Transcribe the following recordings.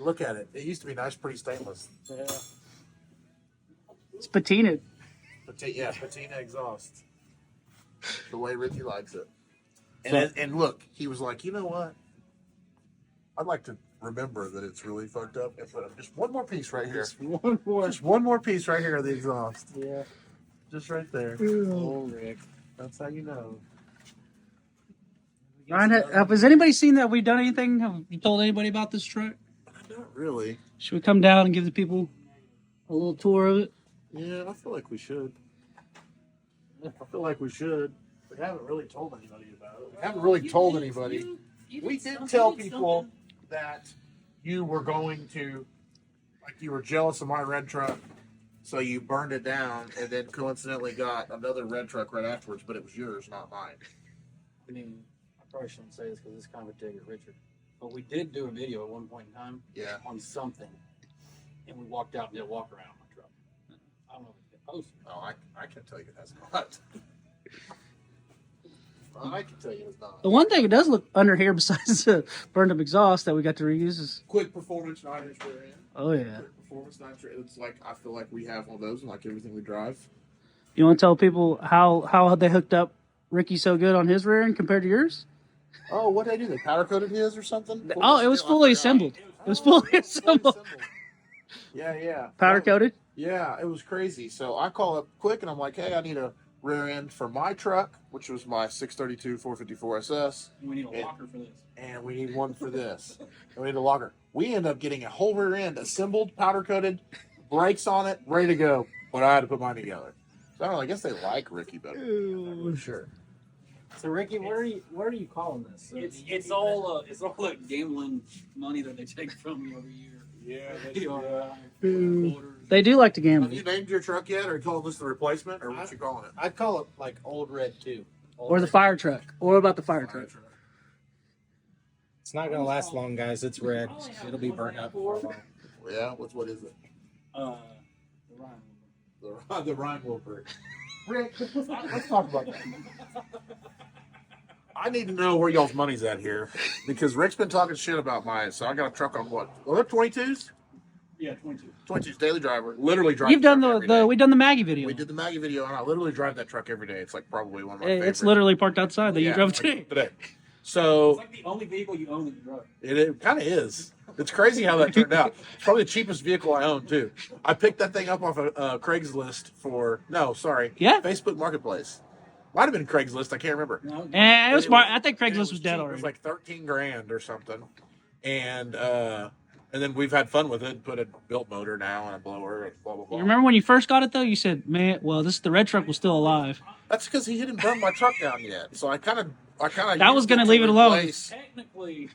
look at it. It used to be nice, pretty stainless. Yeah. It's patinaed. Patina exhaust. The way Ricky likes it. And look, he was like, you know what? I'd like to remember that it's really fucked up and put just one more piece right here. Just one more. Just one more piece right here of the exhaust. Yeah. Just right there. Oh, Rick. That's how you know. Ryan, has anybody seen that we've done anything? Have you told anybody about this truck? Not really. Should we come down and give the people a little tour of it? Yeah, I feel like we should. We haven't really told anybody about it. We haven't really told anybody. We did tell people that you were going to, like, you were jealous of my red truck, so you burned it down, and then coincidentally got another red truck right afterwards, but it was yours, not mine. I mean, I probably shouldn't say this because it's kind of a dig at Richard. But we did do a video at one point in time on something. And we walked out and did a walk around on my truck. I don't know if it's posted. Oh, I can tell you it has not. I can tell you it's not. The one thing it does look under here besides the burned up exhaust that we got to reuse is... Quick performance 9-inch rear end. Oh, yeah. Quick performance 9-inch rear end. It's like, I feel like we have one of those in like everything we drive. You want to tell people how they hooked up Ricky so good on his rear end compared to yours? Oh, what did they do? They powder coated his or something? Oh, it was fully assembled. It was fully assembled. Yeah. Powder coated? Yeah, it was crazy. So I call up quick and I'm like, hey, I need a rear end for my truck, which was my 632 454 SS. We need a locker for this. And we need one for this. And we need a locker. We end up getting a whole rear end assembled, powder coated, brakes on it, ready to go. But I had to put mine together. So I don't know, I guess they like Ricky better. I'm sure. So Ricky, what are you calling this? So It's all like gambling money that they take from you every year. They do like to gamble. Have you named your truck yet, or are you calling this the replacement, or what you calling it? I'd call it like Old Red 2. Or the fire truck. Or what about the fire truck? It's not going to last long, guys. It's red. It'll be burnt up. Yeah, what is it? The Ryan. The Ryan Wilbur. Rick, let's talk about that. I need to know where y'all's money's at here, because Rick's been talking shit about mine. So I got a truck on what? Well, they're 22s. Yeah, 22. 22s daily driver. Literally drive. You've done we done the Maggie video. We did the Maggie video, and I literally drive that truck every day. It's like probably one of my favorites. It's literally parked outside that you drove today. So It's like the only vehicle you own that you drive. it kind of is. It's crazy how that turned out. It's probably the cheapest vehicle I own too. I picked that thing up off of Craigslist Facebook Marketplace. Might have been Craigslist. I can't remember. No, And it was smart. I think Craigslist was dead cheap. already. It was like $13,000 or something, and then we've had fun with it. Put a built motor now and a blower and blah blah blah. You remember when you first got it though? You said, "Man, well, the red truck was still alive." That's because he hadn't burned my truck down yet. So I kind of. That was gonna leave it alone. technically,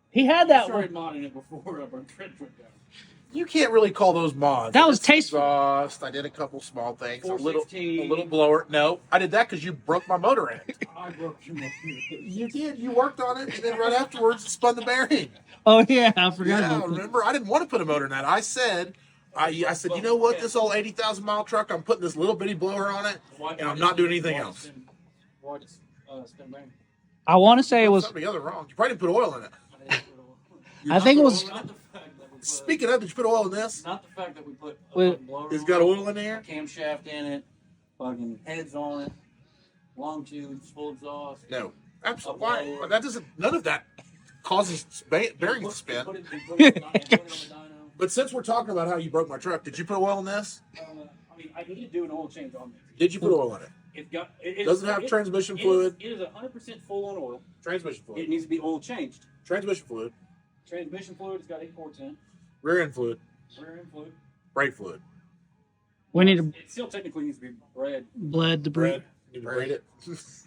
He had I that started one. modding it before I burned Trent down. You can't really call those mods. That was It's tasteful. exhaust. I did a couple small things. A 416. little blower. No, I did that because you broke my motor end. I broke your motor. You did. You worked on it, and then right afterwards, it spun the bearing. Oh yeah, I forgot Yeah, about that. remember? I didn't want to put a motor in that. I said, you know what? This old 80,000 mile truck, I'm putting this little bitty blower on it, and I'm not doing anything else. Why just spin bang? I want to say it was. Something the other wrong. You probably didn't put oil in it. I think it was. Not the fact that we put, Speaking of, did you put oil in this? not the fact that we put a Well, fucking blower It's on got it, oil in a there. camshaft in it, fucking heads on it, long tubes, full exhaust. No, absolutely. Why? That doesn't. None of that causes bearings to spin. Put it on the dyno. But since we're talking about how you broke my truck, did you put oil in this? I mean, I need to do an oil change on this. Did you put oil in it? It got. Does it have transmission fluid? It is 100% full on oil. Transmission It fluid. needs to be oil changed. Transmission fluid. Transmission fluid has got 8 quarts in it. Rear end fluid. Rear end fluid. Brake fluid. We need to It still technically needs to be bred. bled the brake. You braid it.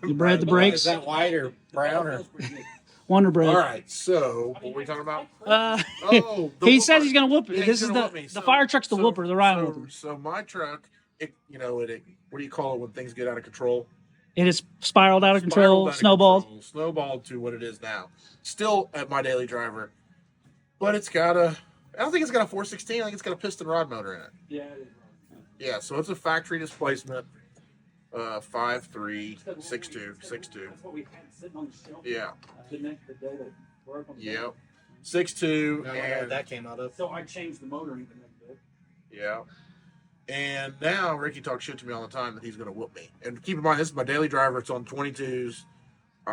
You bred the Is brakes. that white or brown or? That's pretty good. Wonder bread. All right. So what were we talking about? He The says whooper. he's gonna whoop it. Yeah, This he's is gonna the whoop me. the fire truck's the whooper, the Ryan whooper. So my truck, what do you call it when things get out of control? It is spiraled out of control, Spiraled out of snowballed. control, snowballed to what it is now. Still at my daily driver, but it's got a. I don't think it's got a 416. I think it's got a piston rod motor in it. Yeah, it is. Yeah, so it's a factory displacement. 5.3, 6.2, 6.2. That's what we had sitting on the shelf. Yeah. The day that broke on the Yep. 6'2", I don't know where and that came out of. So I changed the motor even a bit. yeah. And now Ricky talks shit to me all the time that he's going to whoop me. And keep in mind, this is my daily driver. It's on 22s.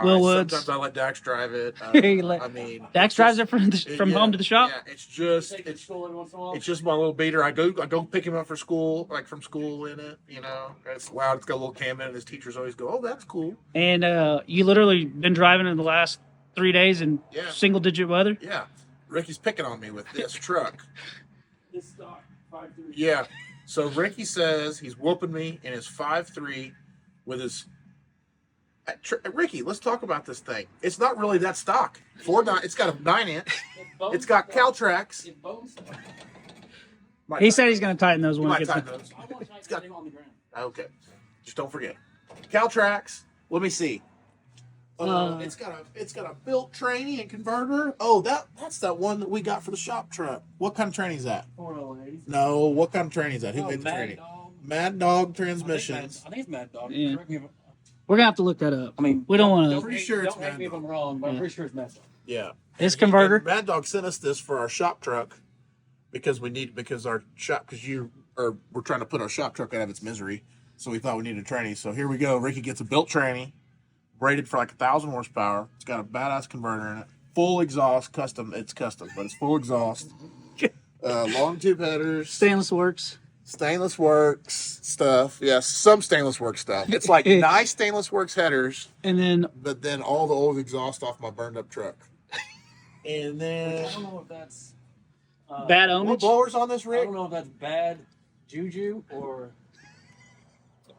Will Woods. Sometimes I let Dax drive it. He let- I mean, Dax it's drives just- it from yeah, home to the shop. Yeah, it's just Take it to it's school every once in a while. it's just my little beater. I go pick him up for school, like from school in it. You know, it's loud. It's got a little cam in it. His teachers always go, "Oh, that's cool." And you literally been driving in the last 3 days in Yeah. single digit weather. Yeah, Ricky's picking on me with this truck. This stock 5.3. Yeah. So Ricky says he's whooping me in his 5'3" with his. Ricky, let's talk about this thing. It's not really that stock. 4.9. It's got a 9-inch. It's got Caltrax. It bones. He said he's going to tighten those You when might he gets tighten those. I want It's got- to on the ground. Okay. Just don't forget. Caltrax. Let me see. Uh, It's got a built tranny and converter. Oh, that's that one that we got for the shop truck. What kind of tranny is that? 408. No, what kind of tranny is that? Who Oh, made the Mad tranny? Dog. Mad Dog I transmissions. think it's Mad Dog. Yeah. Correct me if We're going to have to look that up. I mean, We don't want to. Pretty hate- sure it's don't hate Mad me if Dog. I'm wrong, but I'm Yeah. pretty sure it's Mad Dog. Yeah. His converter. And Mad Dog sent us this for our shop truck because our shop we're trying to put our shop truck out of its misery. So we thought we needed a tranny. So here we go. Ricky gets a built tranny, braided for like 1,000 horsepower. It's got a badass converter in it, full exhaust, custom. It's custom, but it's full exhaust. Long tube headers, Stainless works. stainless works stuff. Yes, some stainless works stuff. It's like nice stainless works headers, And then but then all the old exhaust off my burned up truck. And I then don't know if that's bad what ownage. blowers on this, I Rick? don't know if that's bad juju or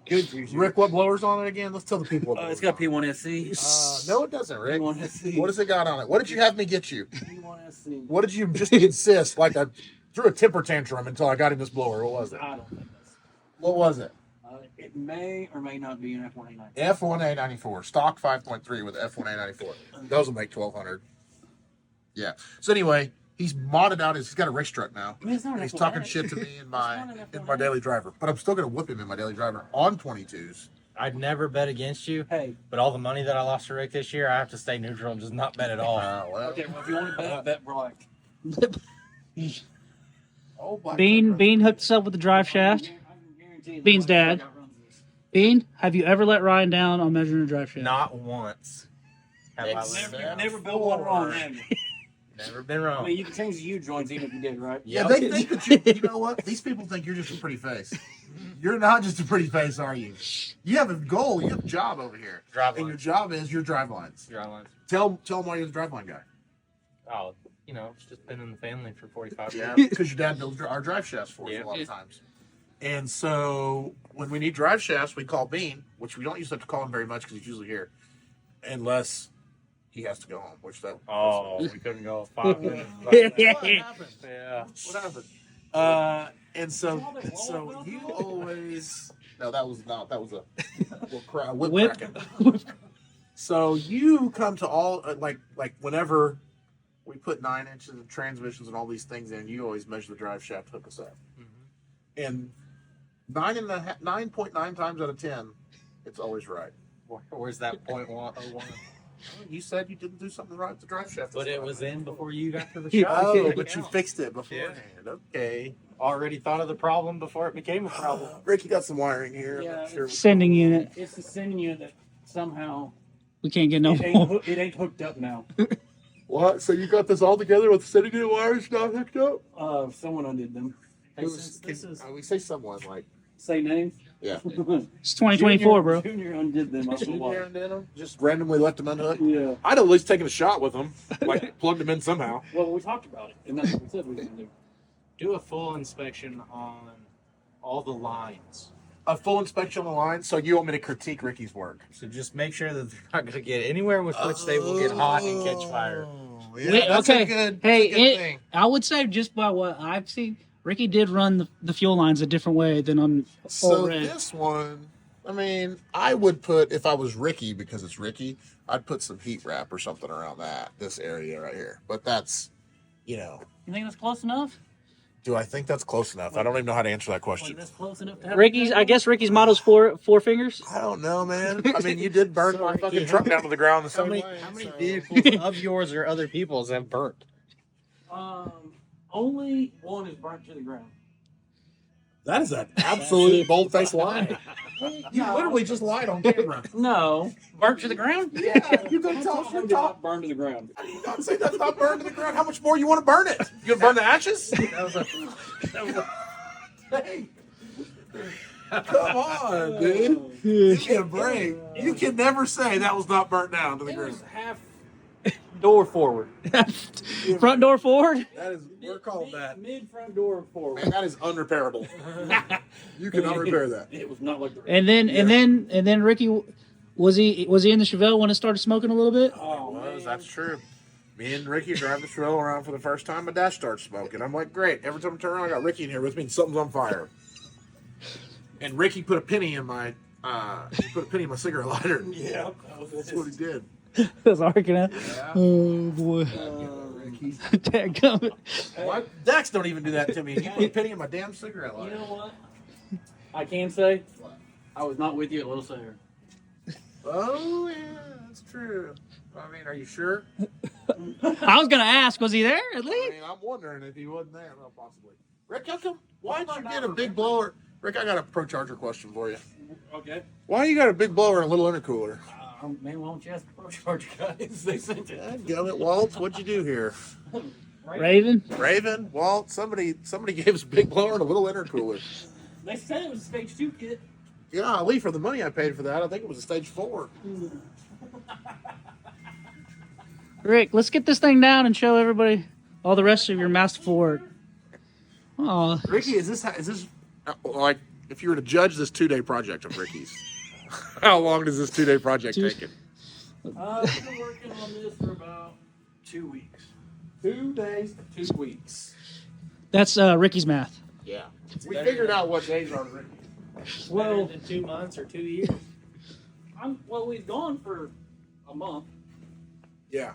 good juju. Rick, what blowers on it again? Let's tell the people. What It's blowers got P1SC. no, it doesn't, Rick. P1SC. What has it got on it? What did you have me get you? P1SC. What did you just insist? Like I threw a temper tantrum until I got him this blower. What was it? I don't think that's. What was it? It may or may not be an F189. F1A94 stock 5.3 with F1A94. Those will make 1,200. Yeah. So anyway, he's modded out he's got a race truck now. I mean, it's not an He's F1A. talking shit to me in my It's not an in my daily driver, but I'm still gonna whip him in my daily driver on 22s. I'd never bet against you, Hey, but all the money that I lost to Rick this year, I have to stay neutral and just not bet at all. Well, okay, well, if you want to bet for like. oh, black Bean trucker. Bean hooked us up with the drive shaft. I can guarantee Bean's the dad. guy runs this. Bean, have you ever let Ryan down on measuring a drive shaft? Not once. Have I Except- let Never, down. never built one wrong, have you? Never been I wrong. mean, you can change the U joints even if you did, right? Yeah, Yep. they think that you know what? These people think you're just a pretty face. You're not just a pretty face, are you? You have a goal. You have a job over here. Drive And your lines. job is your drive lines. Drive lines. Tell them why you're the drive line guy. Oh, it's just been in the family for 45 years. Yeah, because your dad builds our drive shafts for us Yeah. a lot of times. And so when we need drive shafts, we call Bean, which we don't used to have to call him very much because he's usually here, unless he has to go home, which that. Oh, we couldn't go 5 minutes. What happened? Yeah. What happened? And so you always. No, that was not. That was a whip Whip. cracking. So you come to all like whenever we put 9 inches of transmissions and all these things in, you always measure the drive shaft, hook us up, and 9.9 times out of 10, it's always right. Where's that .01? You said you didn't do something right with the drive shaft. But it was in before you got to the Yeah. shop. Oh, That but you counts. fixed it beforehand. Okay. Already thought of the problem before it became a problem. Ricky got some wiring here. I'm Yeah, not sure. Sending unit. It's the sending unit that somehow We can't get no it more. ain't, it ain't hooked up now. What? So you got this all together with the sending unit wires not hooked up? Someone undid them. Hey, Who since this is we say someone like say names. yeah. It's 2024, bro. Junior undid them. I don't know why. Just randomly left them unhooked. Yeah. I'd at least taken a shot with them, like plugged them in somehow. Well, we talked about it, and that's what we said we were gonna do. Do a full inspection on all the lines. A full inspection on the line. So you want me to critique Ricky's work? So just make sure that they're not going to get anywhere with which they will get hot and catch fire. Yeah, Wait, that's okay. a good, Hey, that's a good thing. I would say just by what I've seen, Ricky did run the fuel lines a different way than on So full red. this one, I mean, I would put, if I was Ricky, because it's Ricky, I'd put some heat wrap or something around this area right here. But that's, You think that's close enough? do I think that's close enough? I don't even know how to answer that Like question. that's close enough to have I guess Ricky's motto's four fingers. I don't know, man. I mean, you did burn So, my Ricky, fucking truck down to the ground the How same many, way. how many so- vehicles of yours or other people's have burnt? Only one is burnt to the ground. That is an absolute bold-faced lie. You literally just lied on camera. No, burnt to the ground. Yeah, you gonna tell us you're top. Burned to the ground. You don't say that's not burned to the ground. How much more you want to burn it? You gonna burn the ashes? Hey. Come on, dude. Give me a break. You can never say that was not burnt down to the It ground. was half door forward. Front door forward. That is, we're calling that. Mid front door forward. Man, that is unrepairable. You cannot repair that. It was not like the And then Ricky, was he in the Chevelle when it started smoking a little bit? Oh, man. That's true. Me and Ricky drive the Chevelle around for the first time. My dash starts smoking. I'm like, great. Every time I turn around, I got Ricky in here with me, and something's on fire. And Ricky put a penny in my cigarette lighter. Yeah, That's what he did. That's arcing out. Yeah. Oh boy. Ricky. Dadgummit. What? Dax don't even do that to me. He put a penny in my damn cigarette You lighter. know what? I can say I was not with you at Little Sayer. Oh, yeah, that's true. I mean, are you sure? I was gonna ask, was he there at I least? mean, I'm wondering if he wasn't there. Well, possibly. Rick, how come? Why'd you get a big blower? Rick, I got a Pro Charger question for you. Okay. Why you got a big blower and a little intercooler? Man, why don't you ask the Pro Charger guys? They sent it. Dadgummit, Walt, what'd you do here? Raven. Raven, Walt, somebody gave us a big blower and a little intercooler. They said it was a stage 2 kit. Golly, for the money I paid for that, I think it was a stage 4. Rick, let's get this thing down and show everybody all the rest of your masterful work. Oh, Ricky, is this like if you were to judge this 2-day project of Ricky's? How long does this 2-day project take? We've been working on this for about 2 weeks. 2 days, 2 weeks. that's Ricky's math. Yeah, we figured out what days are Ricky. Well, in 2 months or 2 years. we've gone for a month. Yeah.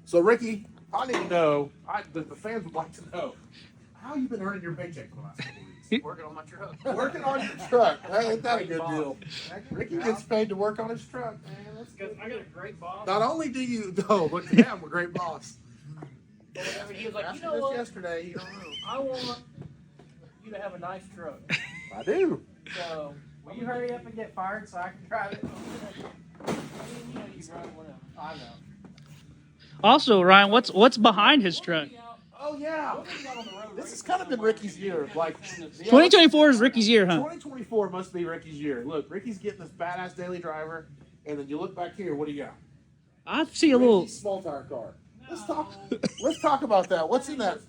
So Ricky, I need to know. The fans would like to know how you been earning your paycheck for the last couple weeks. Working on my truck. Working on your truck. Hey, ain't that a good deal? Ricky gets paid to work on his truck, man. That's good. I got a great boss. Not only do you, no, but you have a great boss. He was like, Asked you me know this what? yesterday. You don't know. I want you to have a nice truck. I do. So, will you hurry up and get fired so I can drive it? I mean, you know, you drive whatever. I know. Also, Ryan, what's behind his truck? Oh yeah. This has kind of been Ricky's year. Like 2024 is Ricky's year, huh? 2024 must be Ricky's year. Look, Ricky's getting this badass daily driver, and then you look back here. What do you got? I see a little. Ricky's small tire car. Let's talk about that. What's in that?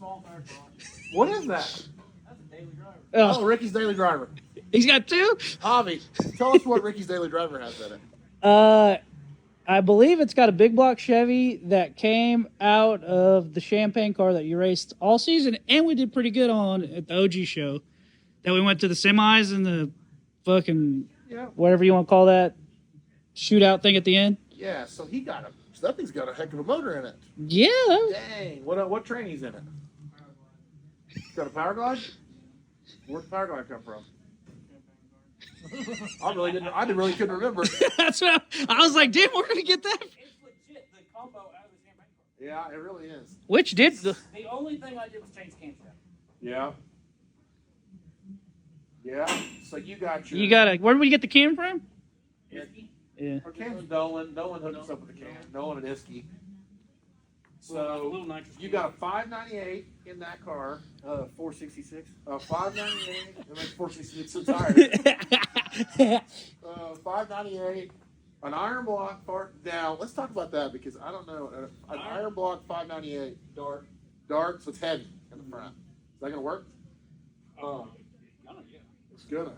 What is that? That's a daily driver. Oh, Ricky's daily driver. He's got two. Javi, tell us what Ricky's daily driver has in it. I believe it's got a big block Chevy that came out of the Champagne car that you raced all season, and we did pretty good on at the OG show. That we went to the semis and the fucking whatever you want to call that shootout thing at the end. Yeah, so that thing's got a heck of a motor in it. Yeah. Dang, what training's in it? It's got a power glide? Where'd the power glide come from? I really couldn't remember. That's what I was like. Damn, we're gonna get that. It's legit the combo out of the Champagne car. Yeah, it really is. Which did The only thing I did was change the camshaft. Yeah. Yeah. So you got your. you got a? Where did we get the cam from? Iski? Yeah. Our cam's Nolan. Nolan hooked us up with the cam. Nolan and Iski. So little nitrous. you got a 598 in that car. 466. A 598. It makes 466 so tired. 598. An iron block part. Now let's talk about that because I don't know. An iron block 598 dart, so it's heavy in the front. Is that gonna work? Yeah. It's gonna.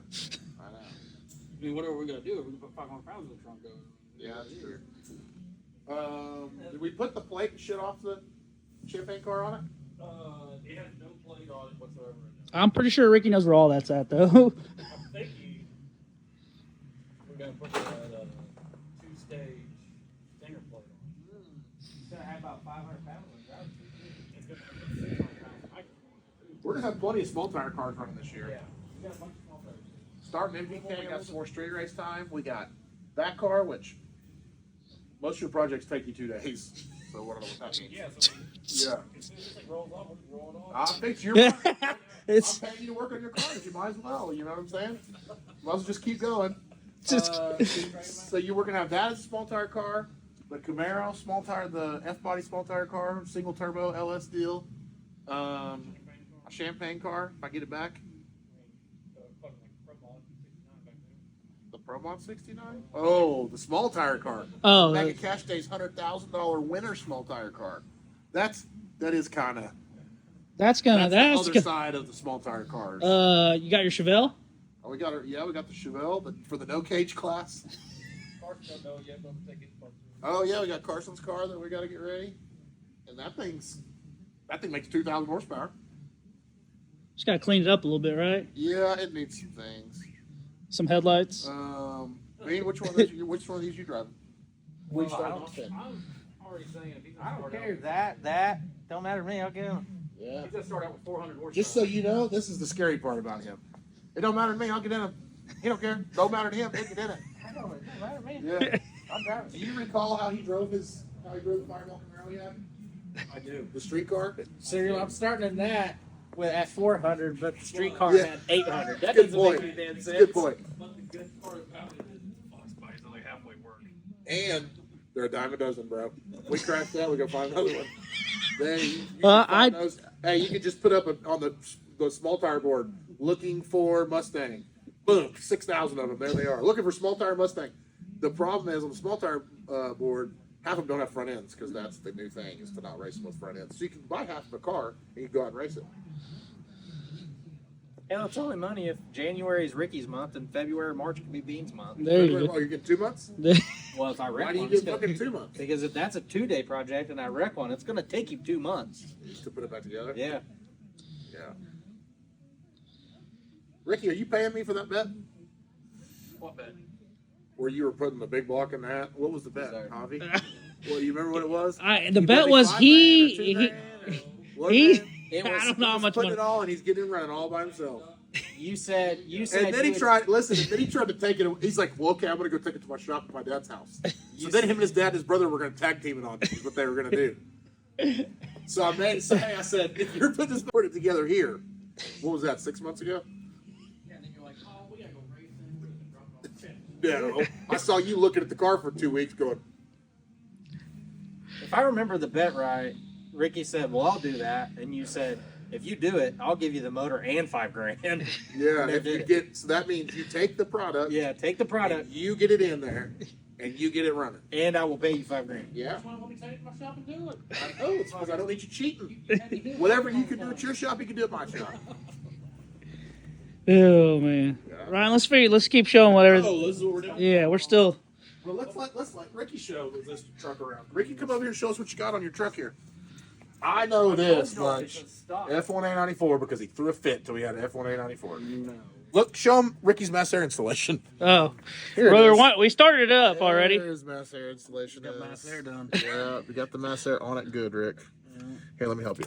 I know. I mean, whatever we're gonna do, we're gonna put 500 pounds in the trunk. Yeah, that's true. Did we put the plate and shit off the Champagne car on it? It has no plate on it whatsoever. I'm pretty sure Ricky knows where all that's at, though. I think we're gonna put that 2-stage stinger plate on. It's gonna have about 500 pounds on the It's gonna have 600 pounds. We're gonna have plenty of small tire cars running this year. Yeah, we got a bunch of small tires. Starting MVK, we got some more street race time. We got that car, which most of your projects take you 2 days. so I don't know what that means. Yeah, so Yeah. as soon as this thing rolls off, we'll roll it I off. think you're I'm It's paying you to work on your cars. You might as well. You know what I'm saying? Might as well just keep going. just So you were gonna have that as a small tire car, the Camaro small tire, the F body small tire car, single turbo LS deal, a champagne car. If I get it back, the ProMod 69. Oh, the small tire car. oh, Mega Cash Day's $100,000 winter small tire car. That is kind of that's the other side of the small tire cars. You got your Chevelle? Oh, we got the Chevelle, but for the no cage class. Carson don't know yet, but I'm thinking part two. Oh yeah, we got Carson's car that we got to get ready, and that thing makes 2,000 horsepower. Just gotta clean it up a little bit, right? Yeah, it needs some things. Some headlights. Bean, which one of these you driving? Which Well, one? I'm already saying if he's I gonna don't start care. out, That don't matter to me. I'll get him. Yeah. he's gonna start out with 400 horsepower. Just so you know, this is the scary part about him. It don't matter to me. I'll get in him. He don't care. Don't matter to him. He'll get in it. It don't matter to me. Yeah. I'm driving. Do you recall how he drove the Fireball Camaro he had? I do. The street car? So I'm starting in that at 400, but the street car Yeah. had 800. That Good doesn't point. make any damn sense. Good point. But the good part about it is Fox buys only halfway work. And they're a dime a dozen, bro. We crash that, we go find another one. Then you hey, you can just put up on the small tire board looking for Mustang. Boom, 6,000 of them. There they are. Looking for small tire Mustang. The problem is on the small tire board, half of them don't have front ends because that's the new thing is to not race them with front ends. So you can buy half of a car and you can go out and race it. And it's only money if January is Ricky's month and February, March can be Bean's month. There you Oh, go. you're getting 2 months? Well, if I wreck Why do you one, get it's gonna, fucking 2 months? because if that's a 2-day project and I wreck one, it's going to take you 2 months. Just to put it back together? Yeah. Yeah. Ricky, are you paying me for that bet? What bet? Where you were putting the big block in that? What was the bet, Sorry. Javi? Well, you remember what it was? The You bet bet me was $5 he grand or $2 grand or $1 he. grand? It I was, don't know how He's much putting money. it all, and he's getting running all by himself. you said And then he tried. Listen, and then he tried to take it. He's like, "Well, okay, I'm gonna go take it to my shop at my dad's house." So then him and his dad and his brother were gonna tag team it on. Is what they were gonna do. So I said, if you're putting this board together here, what was that? 6 months ago? Yeah, and then you're like, oh, we gotta go racing. We're gonna drop it off the check. Yeah. I saw you looking at the car for 2 weeks, going, if I remember the bet right, Ricky said, "Well, I'll do that," and you said, "If you do it, I'll give you the motor and $5 grand." "Yeah." They If you did. get, so that means you take the product, Yeah, take the and product, you get it in there, and you get it running. and I will pay you $5 grand. Yeah. That's why I want me to take it to my shop and do it. I know it's because I don't need you cheating. You had me do it. Whatever you can do at your shop, you can do at my shop. Oh man, Ryan, let's keep showing whatever. Oh, this is what we're doing. Yeah, we're still. Well, let's let Ricky show this truck around. Ricky, come over here and show us what you got on your truck here. I know this much. F1A94 because he threw a fit till we had an F1A94. No. Look, show him Ricky's mass air installation. Oh, Here it brother, is. we started it up already. There's mass air installation. Got mass air done. Yeah, we got the mass air on it. Good, Rick. Here, let me help you.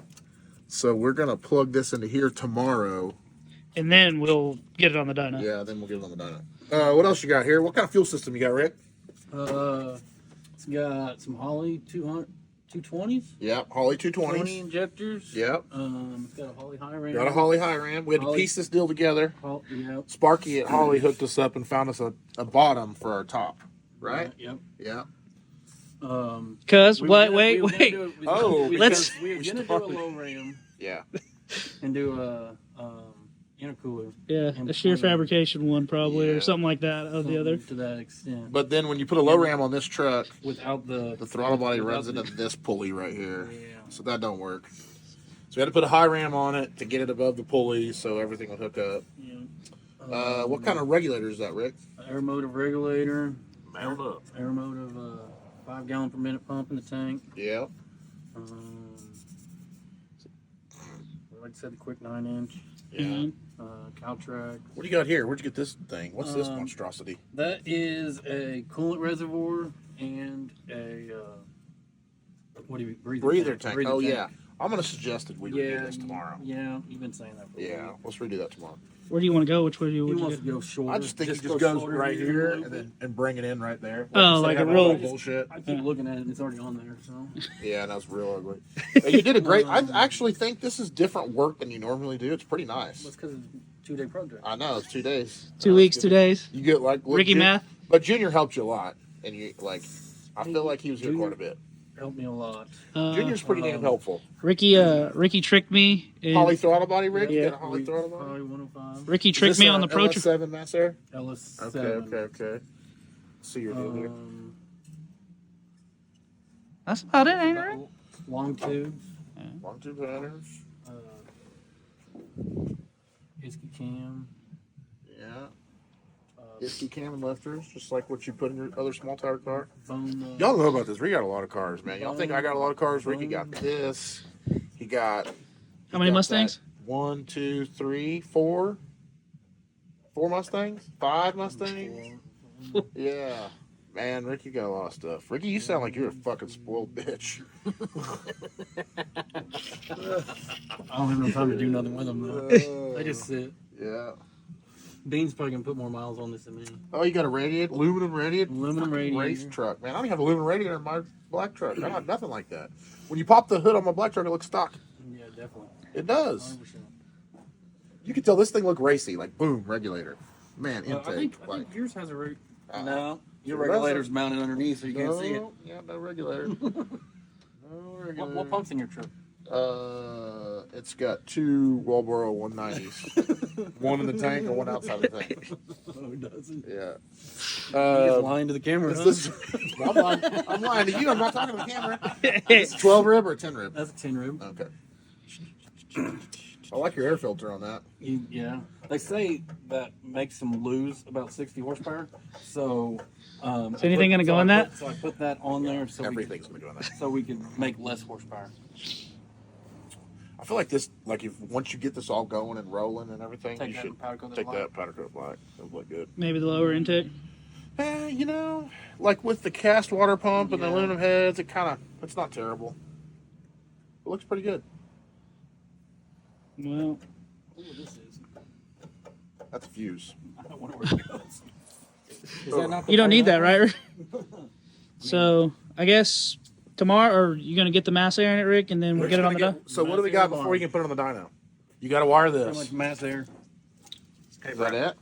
So we're gonna plug this into here tomorrow. And then we'll get it on the dyno. Yeah, then we'll get it on the dyno. What else you got here? What kind of fuel system you got, Rick? It's got some Holly 220s. Yeah, Holly 20 220s. injectors. Yep. It's got a Holly high ram. Got a Holly high ram. We had to Holly. piece this deal together. Yep. Sparky at Holly hooked us up and found us a bottom for our top. Right? Yep. Yeah. Cause We wait, were wait, gonna wait. do- Oh, we- let's- we were gonna do a low ram Yeah. and do a intercooler. Yeah, in a shear between. fabrication one probably, Yeah. or something like that. Of the other. To that extent. But then when you put a low ram on this truck, Without the the throttle body without runs the- into this pulley right here. Yeah. So that don't work. So we had to put a high ram on it to get it above the pulley so everything would hook up. Yeah. What kind of regulator is that, Rick? Air motive regulator. Mount up. Air motive 5 gallon per minute pump in the tank. Yeah. Like I said, the quick 9-inch. Yeah. Mhm. Caltrac. What do you got here? Where'd you get this thing? What's this Um, monstrosity? That is a coolant reservoir and a what do you Breather tank. Breather Oh tank. yeah. I'm gonna suggest that we redo this tomorrow. Yeah, you've been saying that for a Yeah. while. Let's redo that tomorrow. Where do you want to go? Which way do He you wants want to to go? go short. I just think he just go goes shorter right here little and bit. bring it in right there. Oh, instead like of a having all real- that bullshit. I keep looking at it, and it's already on there. So Yeah, and that's real ugly. But you did a great. I actually think this is different work than you normally do. It's pretty nice. that's because it's a 2-day project. I know it's 2 days. 2 weeks, 2 days. You get like Ricky math. but Junior helped you a lot, and you like. I feel like he was here quite a bit. Helped me a lot. Junior's pretty damn helpful. Ricky tricked me. And Holly throttle body, Rick. You Yeah. got a Holly throttle body. Probably 105. Ricky tricked me on the Pro Trip. 7 Mass Air. LS7. Okay. See your deal here. That's about it, ain't it? Rick? Long tube. Long tube headers. Isky cam. Yeah. Isky cam and lifters, just like what you put in your other small tower car. Bone. Y'all know about this. We got a lot of cars, man. Y'all think I got a lot of cars? Ricky got this. He got. How many Mustangs? 1, 2, 3, 4. 4 Mustangs? 5 Mustangs? Yeah. Man, Ricky got a lot of stuff. Ricky, you sound like you're a fucking spoiled bitch. I don't have no time to do nothing with them though. They just sit. Yeah. Bean's probably gonna put more miles on this than me. Oh, you got a radiator? Aluminum radiator? Aluminum Fucking radiator. race truck. Man, I don't even have aluminum radiator in my black truck. I don't have nothing like that. When you pop the hood on my black truck, it looks stock. Yeah, definitely. It does. 100%. You can tell this thing look racy. Like, boom, regulator. Man, I intake. think yours has a No, your It regulator's mounted underneath, so you can't see it. Yeah, no regulator. No regulator. What pump's in your truck? It's got 2 Walboro 190s. One in the tank and one outside the tank. Oh, it doesn't. Yeah. He's lying to the camera. Is Huh? this, I'm lying to you. I'm not talking to the camera. It's 12 rib or 10 rib? That's a 10 rib. Okay. I like your air filter on that. Yeah. They say that makes them lose about 60 horsepower. So, Is anything gonna go in that? So I put that on there so Everything's going to go in that. we can make less horsepower. I feel like this, like if once you get this all going and rolling and everything, Take you that should powder coat take black. that powder coat black. It'll look good. Maybe the lower intake. You know, like with the cast water pump and the Yeah. aluminum heads, it's not terrible. It looks pretty good. Well, Ooh, this is. That's a fuse. I don't wonder where it goes. Is that not the you don't need powder? that, right? Rick? So I guess tomorrow, or you gonna get the mass air in it, Rick, and then we'll get it on the dyno? So what do we got before you can put it on the dyno? You got to wire Pretty this. much mass air. Is that it?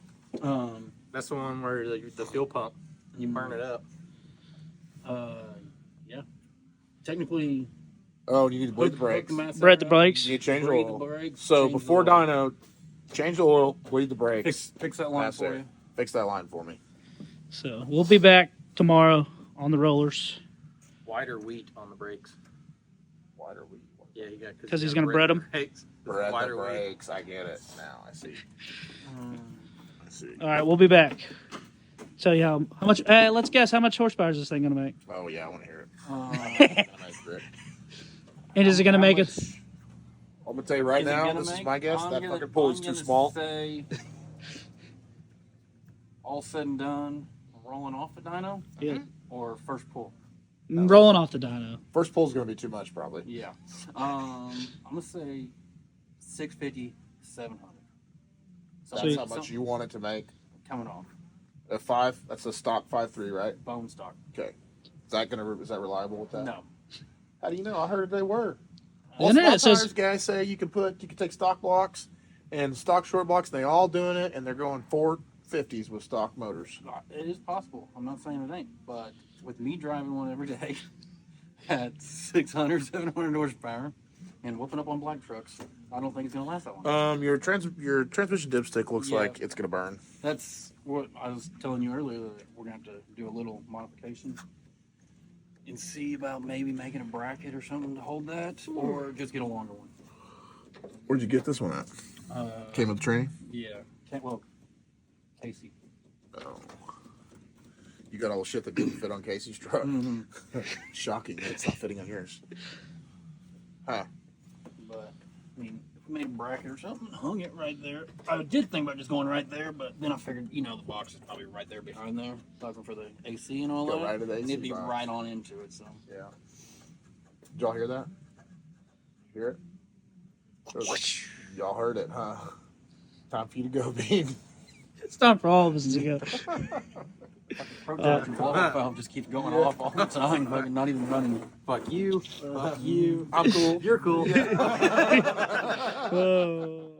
That's the one where the fuel pump, you burn it up. Yeah. Technically, Oh, you need to bleed the hook brakes. mass air Bread the up, brakes. You need to change the bleed the oil. brakes, So change the before oil. dyno, change the oil, bleed the brakes. Fix that line Mass for air. you. Fix that line for me. So we'll be back tomorrow on the rollers Wider wheat on the brakes. Wider wheat. Yeah, you got 'Cause he's gonna bread 'em? Bread Wider the wheat. brakes. I get it now. I see. I see. All right, we'll be back. Tell you how much. Let's guess how much horsepower is this thing gonna make? Oh yeah, I want to hear it. Nice grip. And is it gonna make it? I'm gonna tell you right now. This is my guess. That fucking pulley is too small. Say, all said and done, rolling off the dyno, Yeah. or first pull. Rolling off the dyno. First pull's gonna be too much, probably. Yeah. I'm gonna say 650, 700. So That's Sweet. how much you want it to make. coming off A 5. That's a stock 5.3, right? bone stock. Okay. Is that reliable with that? No. How do you know? I heard they were. The All internet small says- tires guys say you can take stock blocks and stock short blocks. They all doing it, and they're going 450s with stock motors. It is possible. I'm not saying it ain't, but with me driving one every day at 600, 700 horsepower and whooping up on black trucks, I don't think it's gonna last that long. Your transmission dipstick looks Yeah. like it's gonna burn. That's what I was telling you earlier, that we're gonna have to do a little modification and see about maybe making a bracket or something to hold that, or just get a longer one. Where'd you get this one at? Came with the training. Yeah. Casey. Oh. You got all the shit that didn't fit on Casey's truck. Mm-hmm. Shocking that it's not fitting on yours. Huh. But I mean, if we made a bracket or something, hung it right there. I did think about just going right there, but then I figured, the box is probably right there behind there, talking for the AC and all Go that. right to the and AC it'd be box. right on into it. So Yeah. Did y'all hear that? Hear it? Y'all heard it, huh? Time for you to go, Bean. It's time for all of us to go. Projector phone just keeps going off all the time, fucking not even running. Fuck you. Fuck you. I'm cool. You're cool. Oh.